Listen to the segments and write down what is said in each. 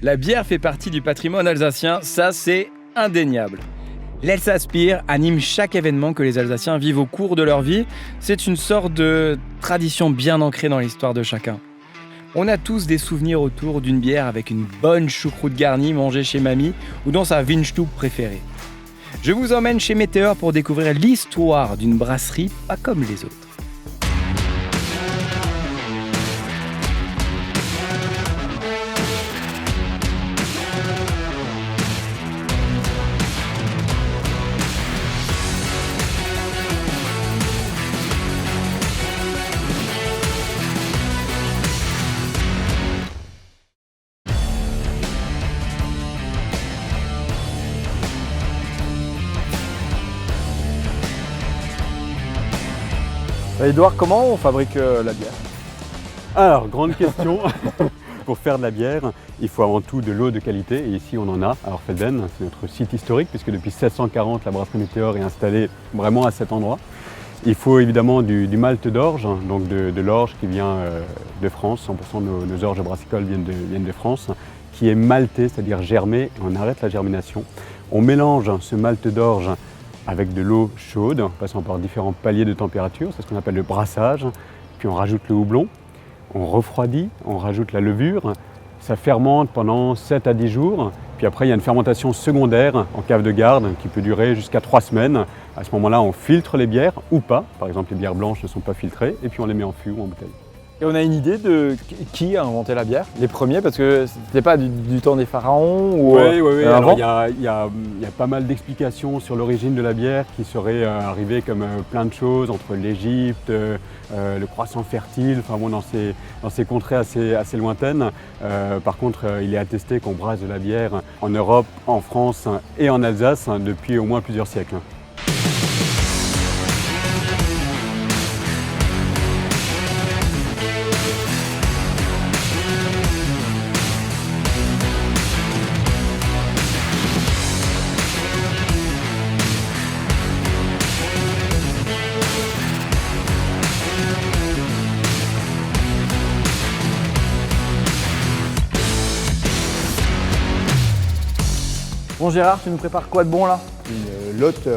La bière fait partie du patrimoine alsacien, ça c'est indéniable. L'Elsace Bier anime chaque événement que les Alsaciens vivent au cours de leur vie. C'est une sorte de tradition bien ancrée dans l'histoire de chacun. On a tous des souvenirs autour d'une bière avec une bonne choucroute garnie mangée chez mamie ou dans sa Windstube préférée. Je vous emmène chez Météor pour découvrir l'histoire d'une brasserie pas comme les autres. Edouard, comment on fabrique la bière? Alors, grande question. Pour faire de la bière, il faut avant tout de l'eau de qualité, et ici on en a à Orfelden. C'est notre site historique, puisque depuis 1640, la brasserie Météor est installée vraiment à cet endroit. Il faut évidemment du malt d'orge, donc de l'orge qui vient de France. 100% de nos orges brassicoles viennent de France, qui est malté, c'est-à-dire germé. On arrête la germination. On mélange ce malt d'orge avec de l'eau chaude, en passant par différents paliers de température, c'est ce qu'on appelle le brassage. Puis on rajoute le houblon, on refroidit, on rajoute la levure, ça fermente pendant 7 à 10 jours. Puis après, il y a une fermentation secondaire en cave de garde qui peut durer jusqu'à 3 semaines. À ce moment-là, on filtre les bières ou pas. Par exemple, les bières blanches ne sont pas filtrées et puis on les met en fût ou en bouteille. Et on a une idée de qui a inventé la bière? Les premiers, parce que c'était pas du temps des pharaons ou Oui. avant? Il y a pas mal d'explications sur l'origine de la bière qui seraient arrivées comme plein de choses entre l'Égypte, le croissant fertile, enfin bon, dans ces contrées assez lointaines. Par contre, il est attesté qu'on brasse de la bière en Europe, en France et en Alsace depuis au moins plusieurs siècles. Bon Gérard, tu nous prépares quoi de bon là? Une lotte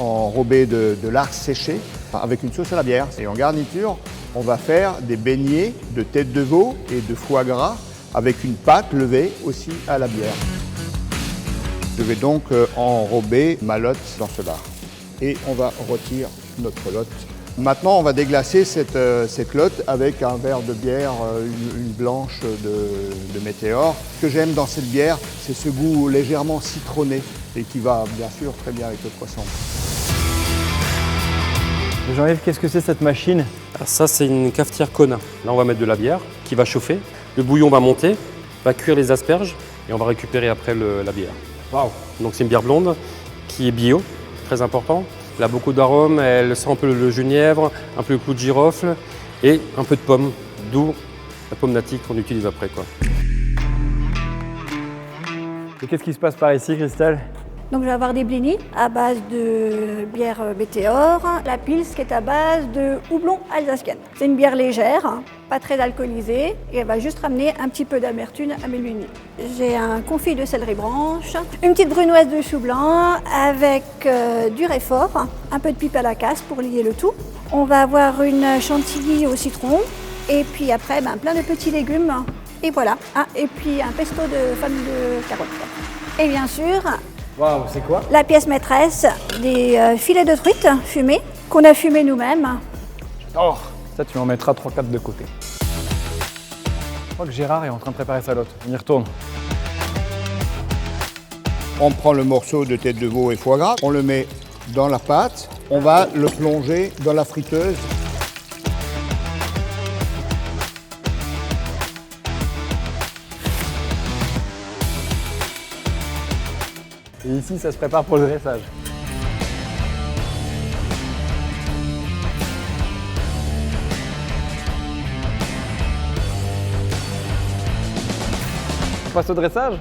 enrobée de lard séché avec une sauce à la bière. Et en garniture, on va faire des beignets de tête de veau et de foie gras avec une pâte levée aussi à la bière. Je vais donc enrober ma lotte dans ce lard. Et on va rôtir notre lotte. Maintenant, on va déglacer cette lotte avec un verre de bière, une blanche de Météor. Ce que j'aime dans cette bière, c'est ce goût légèrement citronné et qui va bien sûr très bien avec le croissant. Jean-Yves, qu'est-ce que c'est cette machine? Alors ça, c'est une cafetière Kona. Là, on va mettre de la bière qui va chauffer. Le bouillon va monter, va cuire les asperges et on va récupérer après la bière. Waouh! Donc c'est une bière blonde qui est bio, très important. Elle a beaucoup d'arômes, elle sent un peu le genièvre, un peu le clou de girofle et un peu de pomme, d'où la pomme nati qu'on utilise après, quoi. Et qu'est-ce qui se passe par ici, Christelle? Donc je vais avoir des blinis à base de bière Météor, la Pils qui est à base de houblon alsacienne. C'est une bière légère, pas très alcoolisée et elle va juste ramener un petit peu d'amertume à mes blinis. J'ai un confit de céleri branche, une petite brunoise de chou blanc avec du réfort, un peu de pipe à la casse pour lier le tout. On va avoir une chantilly au citron et puis après plein de petits légumes et voilà. Ah, et puis un pesto de pommes de carottes. Et bien sûr, Waouh, c'est quoi? la pièce maîtresse, des filets de truite fumés, qu'on a fumés nous-mêmes. Oh, ça tu m'en mettras 3-4 de côté. Je crois que Gérard est en train de préparer sa lotte. On y retourne. On prend le morceau de tête de veau et foie gras, on le met dans la pâte, on va le plonger dans la friteuse. Et ici, ça se prépare pour le dressage. On passe au dressage?